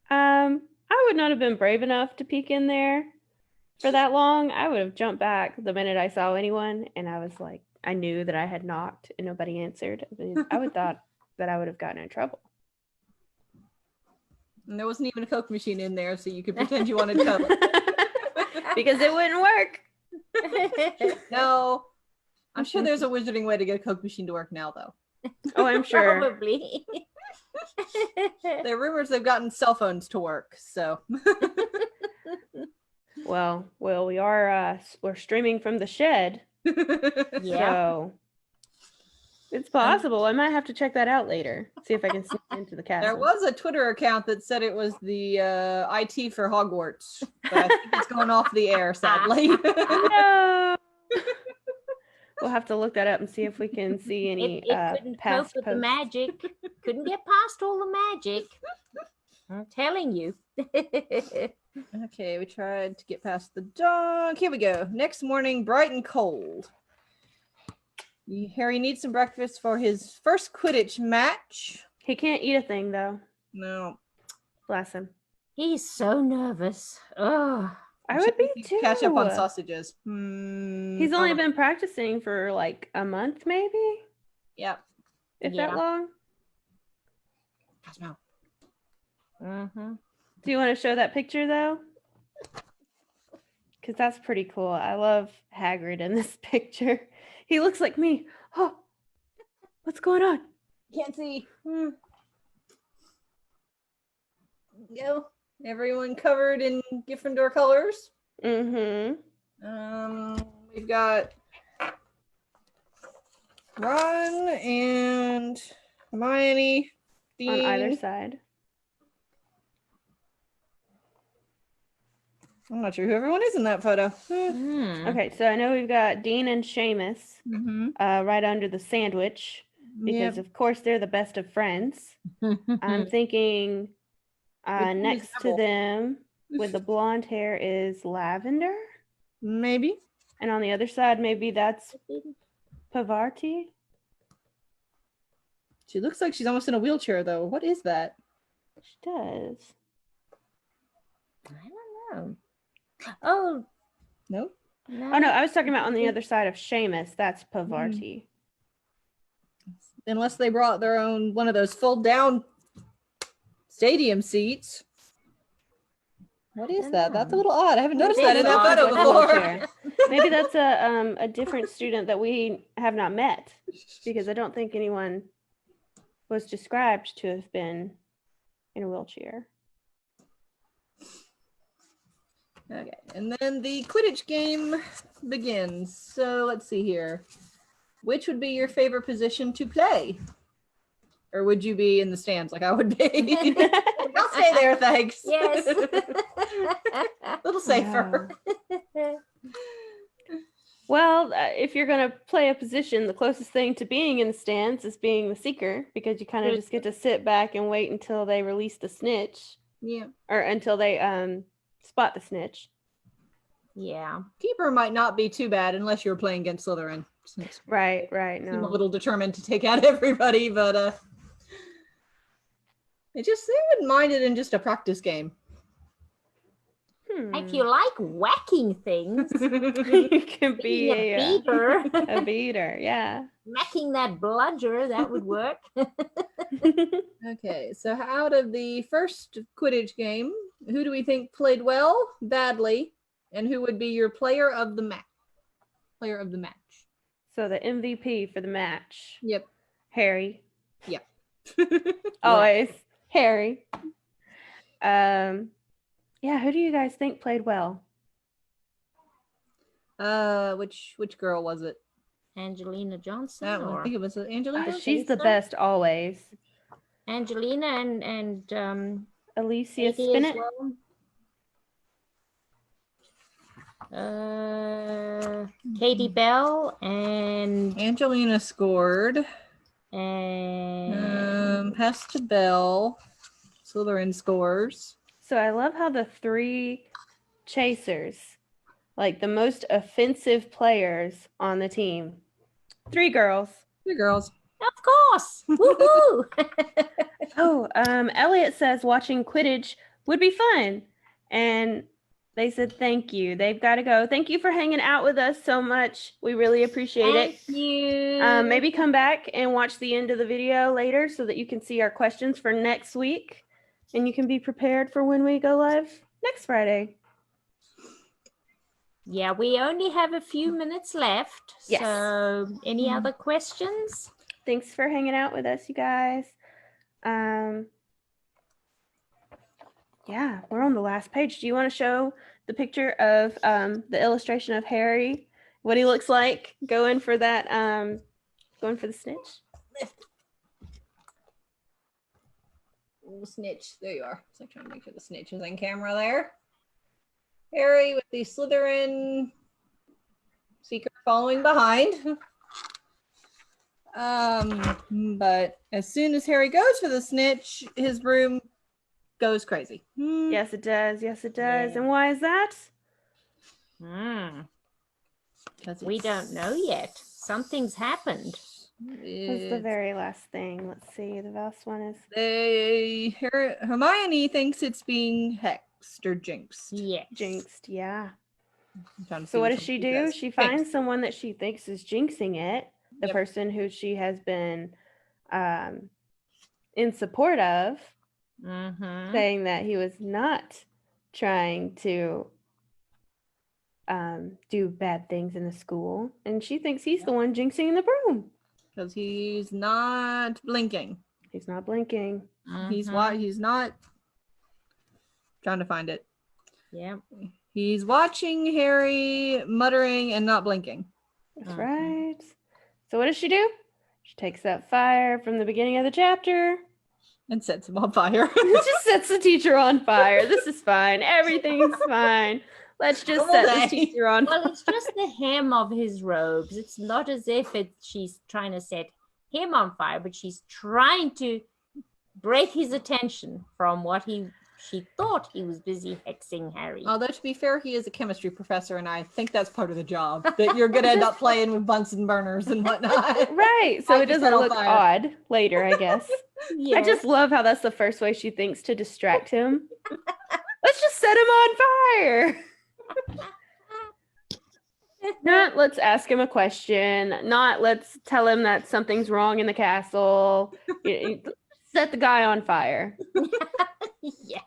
I would not have been brave enough to peek in there for that long. I would have jumped back the minute I saw anyone, and I was like, I knew that I had knocked and nobody answered. I would thought that I would have gotten in trouble. And there wasn't even a Coke machine in there, so you could pretend you wanted Coke. Because it wouldn't work. No. I'm sure there's a wizarding way to get a Coke machine to work now, though. Oh, I'm sure. Probably. There are rumors they've gotten cell phones to work, so. Well, we are we're streaming from the shed, Yeah. so it's possible. I might have to check that out later. See if I can sneak into the castle. There was a Twitter account that said it was the IT for Hogwarts, but I think it's going off the air, sadly. No. We'll have to look that up and see if we can see any It couldn't cope past with the posts. magic. Couldn't get past all the magic. I'm telling you. Okay, we tried to get past the dog. Here we go. Next morning, bright and cold. Harry needs some breakfast for his first Quidditch match. He can't eat a thing though. No. Bless him. He's so nervous. Oh, I would be Needs too. to catch up on sausages. He's only been practicing for like a month, maybe, Yep. if Yeah. that long. Cosmo. mm-hmm. Do you want to show that picture though? Because that's pretty cool. I love Hagrid in this picture. He looks like me. Oh, what's going on? Can't see. Go. Everyone covered in Gryffindor colors. Mm-hmm. We've got Ron and Hermione. On either Dean. side. I'm not sure who everyone is in that photo. Mm. Okay, so I know we've got Dean and Seamus Mm-hmm. right under the sandwich because, of course, they're the best of friends. I'm thinking one is next to Neville? them with the blonde hair is Lavender. Maybe. And on the other side, maybe that's Pavarti. She looks like she's almost in a wheelchair, though. What is that? She does. I don't know. Oh, No. no. Oh, no, I was talking about on the other side of Seamus. That's Pavarti. Unless they brought their own one of those fold-down stadium seats. What is that? That's a little odd. I haven't noticed is that in that odd. photo With a before. wheelchair. Maybe that's a different student that we have not met because I don't think anyone was described to have been in a wheelchair. Okay, and then the Quidditch game begins. So let's see here. Which would be your favorite position to play? Or would you be in the stands like I would be? I'll stay there, thanks. Yes. A little safer. Well, if you're going to play a position, the closest thing to being in the stands is being the seeker because you kind of just get to sit back and wait until they release the snitch Yeah. or until they spot the snitch. Yeah. Keeper might not be too bad unless you're playing against Slytherin. Since Right. I'm a No. little determined to take out everybody, but they wouldn't mind it in just a practice game. If you like whacking things, You can be being a beater, a beater. Yeah. smacking that bludger, that would work. Okay, so out of the first Quidditch game, who do we think played well, badly, and who would be your player of the match? Player of the match. So the MVP for the match, Yep. Harry. Yep. Always Harry. Yeah, who do you guys think played well? Which girl was it? Angelina Johnson, That one. I or think it was Angelina. She's the so. best always. Angelina and Alicia Katie as Spinnet. well. Katie Bell and Angelina scored. Pass to Bell. Slytherin scores. So I love how the three chasers, like the most offensive players on the team, 3 girls. 3 girls. of course, woohoo! Oh, Elliot says watching Quidditch would be fun. And they said thank you. They've got to go. Thank you for hanging out with us so much. We really appreciate it. Thank you. Maybe come back and watch the end of the video later so that you can see our questions for next week. And you can be prepared for when we go live next Friday. Yeah, we only have a few minutes left. Yes. So, any other questions? Thanks for hanging out with us, you guys. Yeah, we're on the last page. Do you want to show the picture of the illustration of Harry, what he looks like going for that, going for the snitch? Little snitch. There you are. So I'm trying to make sure the snitch is in camera there. Harry with the Slytherin seeker following behind. But as soon as Harry goes for the snitch, his broom goes crazy. Yes, it does. Yes, it does. Yeah. And why is that? We don't know yet. Something's happened. What's the very last thing? Let's see. The last one is Hermione thinks it's being hexed or jinxed. Yes. jinxed. Yeah. I'm trying to see So what which does one she do? says. She Jinxed. finds someone that she thinks is jinxing it, the Yep. person who she has been in support of, saying that he was not trying to do bad things in the school, and she thinks he's the one jinxing the broom. Because he's not blinking. He's not blinking. He's not trying to find it. Yeah. He's watching Harry muttering and not blinking. That's right. So what does she do? She takes that fire from the beginning of the chapter. And sets him on fire. It just sets the teacher on fire. This is fine. Everything's fine. Let's just Normal set day. the teacher on fire. Well, it's just the hem of his robes. It's not as if she's trying to set him on fire, but she's trying to break his attention from what she thought he was busy hexing Harry. Although, to be fair, he is a chemistry professor, and I think that's part of the job. That you're going to end up playing with Bunsen burners and whatnot. Right. So I it just doesn't set on look fire. odd later, I guess. Yeah. I just love how that's the first way she thinks to distract him. Let's just set him on fire. Not let's ask him a question. Not let's tell him that something's wrong in the castle. Set the guy on fire. Yeah.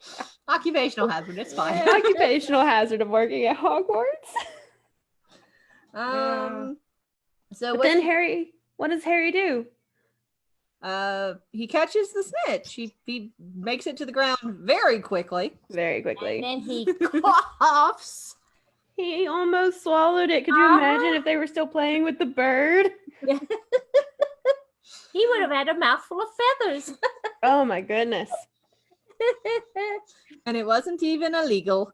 Occupational hazard. It's fine. Occupational hazard of working at Hogwarts. So But then Harry, what does Harry do? he catches the snitch. He makes it to the ground very quickly. Very And quickly. then he coughs. He almost swallowed it. Could you imagine if they were still playing with the bird? He would have had a mouthful of feathers. Oh my goodness. And it wasn't even illegal.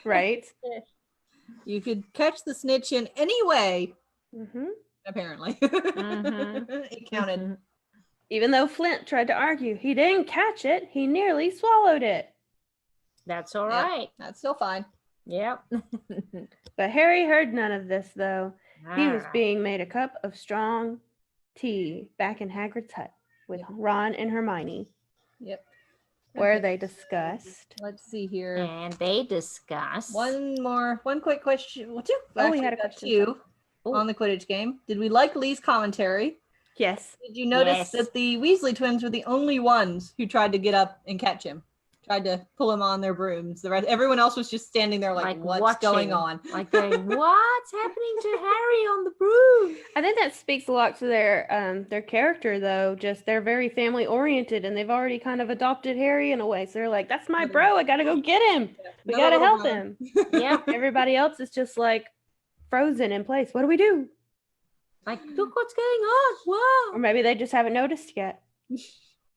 Right? You could catch the snitch in any way, Hmm. apparently. Mhm. It counted. Even though Flint tried to argue, he didn't catch it. He nearly swallowed it. That's all Yeah. right. That's still fine. Yep. But Harry heard none of this, though. He was Alright. being made a cup of strong tea back in Hagrid's hut with Ron and Hermione, Yep. where Okay. they discussed. Let's see here. And they discuss. One quick question. Well, two. Oh, we Actually, had a got question. two Oh. on the Quidditch game. Did we like Lee's commentary? Yes. Did you notice Yes. that the Weasley twins were the only ones who tried to get up and catch him? Tried to pull him on their brooms. The rest, everyone else was just standing there like what's watching, going on? Like going, what's happening to Harry on the broom? I think that speaks a lot to their character, though. Just they're very family oriented, and they've already kind of adopted Harry in a way. So they're like, "That's my bro. I gotta go get him. We Another gotta little help brother. him." Yep. Everybody else is just like frozen in place. What do we do? Like, look what's going on. Whoa. Or maybe they just haven't noticed yet.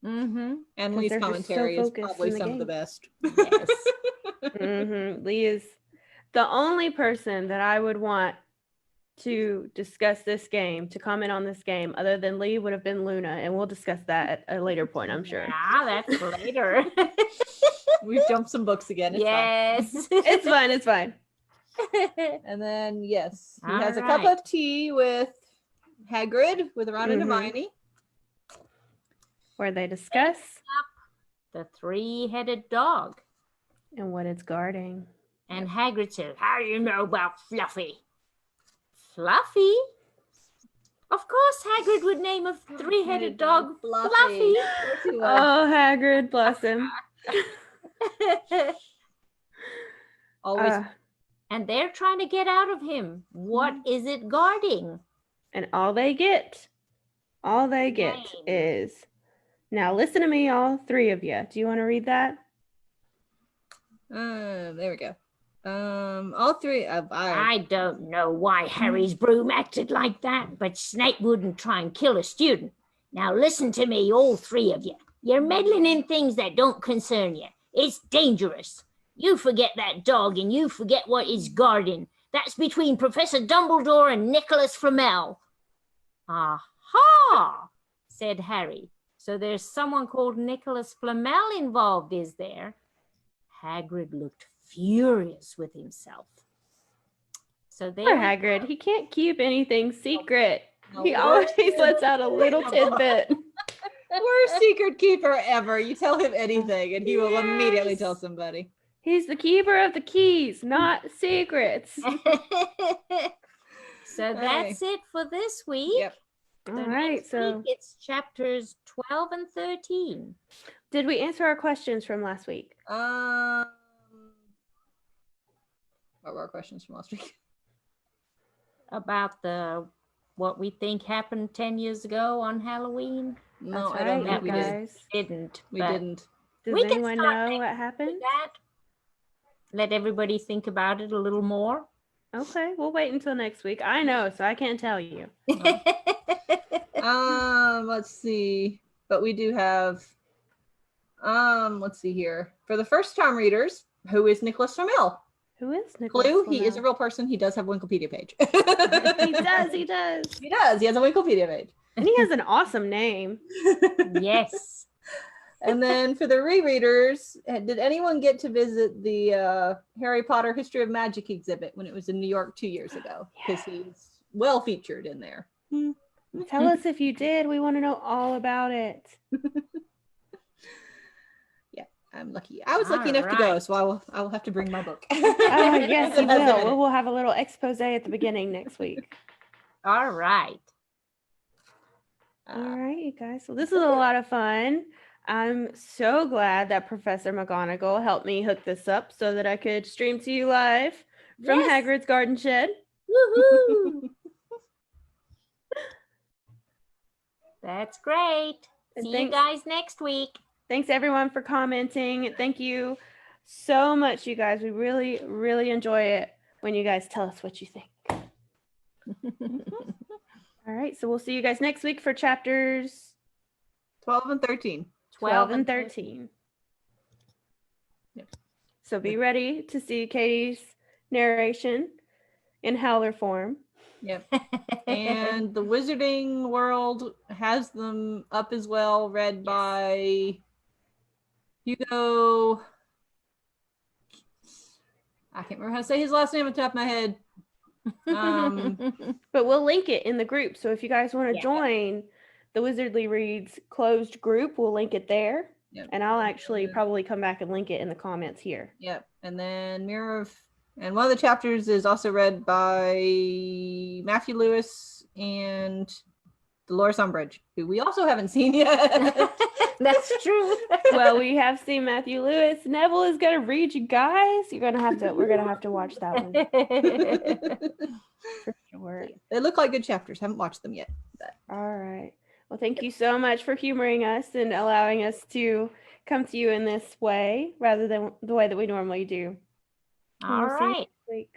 Mm-hmm. And 'Cause Lee's they're just so commentary is focused probably in the some of the game. best. Yes. Lee is the only person that I would want to discuss this game, to comment on this game, other than Lee would have been Luna, and we'll discuss that at a later point, I'm sure. Ah, that's later. We've jumped some books again. It's fine. Yes. It's fine. It's fine. And then yes, he All has a cup right. of tea with Hagrid, with Ron and Mhm. Hermione. Where they discuss The three-headed dog. and what it's guarding. And Hagrid says, how do you know about Fluffy? Fluffy? Of course Hagrid would name a three-headed dog Fluffy. Oh, Hagrid, bless him. Always. And they're trying to get out of him. What is it guarding? And all they get Name. is, now listen to me, all three of you. Do you want to read that? There we go. All three. I don't know why Harry's broom acted like that, but Snape wouldn't try and kill a student. Now listen to me, all three of you. You're meddling in things that don't concern you. It's dangerous. You forget that dog and you forget what it's guarding. That's between Professor Dumbledore and Nicholas Flamel. Aha, said Harry. So there's someone called Nicholas Flamel involved, is there? Hagrid looked furious with himself. So they Poor Hagrid. He can't keep anything secret. No, He worst always lets out a little tidbit. Worst secret keeper ever. You tell him anything, and he will immediately Yes. tell somebody. He's the keeper of the keys, not secrets. So that's it for this week. Yep. All So right, next so week it's chapters 12 and 13 did we answer our questions from last week? What were our questions from last week? about what we think happened 10 years ago on Halloween. No, That's I don't right, think you we did. guys. Didn't. We but didn't. Does We can anyone start know next what with happened? that. Let everybody think about it a little more. Okay, we'll wait until next week. I know, so I can't tell you. Let's see. But we do have let's see here. For the first time readers, who is Nicholas Flamel? Who is Nicholas Clue, he is a Flamel? real person. He does have a Wikipedia page. He does, he does. He does. He has a Wikipedia page. And he has an awesome name. Yes. And then for the rereaders, did anyone get to visit the Harry Potter History of Magic exhibit when it was in New York 2 years ago? Because he's well featured in there. Tell us if you did. We want to know all about it. I'm lucky. I was lucky enough to go, so I will have to bring my book. Yes, you It has it in will. it. We'll have a little expose at the beginning next week. All right. All right, you guys. So this is a lot of fun. I'm so glad that Professor McGonagall helped me hook this up so that I could stream to you live from Yes. Hagrid's Garden Shed. Woohoo! That's great. And See you thanks- guys next week. Thanks everyone for commenting. Thank you so much, you guys. We really, really enjoy it when you guys tell us what you think. All right, so we'll see you guys next week for chapters 12 and 13. 12 and 13. Yep. So be ready to see Katie's narration in Howler form. Yep. And the Wizarding World has them up as well, read by Hugo. I can't remember how to say his last name on the top of my head. But we'll link it in the group. So if you guys want to Yeah. join the Wizardly Reads closed group, we'll link it there. Yep. And I'll actually probably come back and link it in the comments here. Yep. And then and one of the chapters is also read by Matthew Lewis and Dolores Umbridge, who we also haven't seen yet. That's true. Well, we have seen Matthew Lewis. Neville is gonna read, you guys. We're gonna have to watch that one for sure. They look like good chapters. Haven't watched them yet. But. All right. Well, thank you so much for humoring us and allowing us to come to you in this way rather than the way that we normally do. All We'll see you right. next week.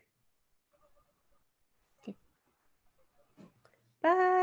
Bye.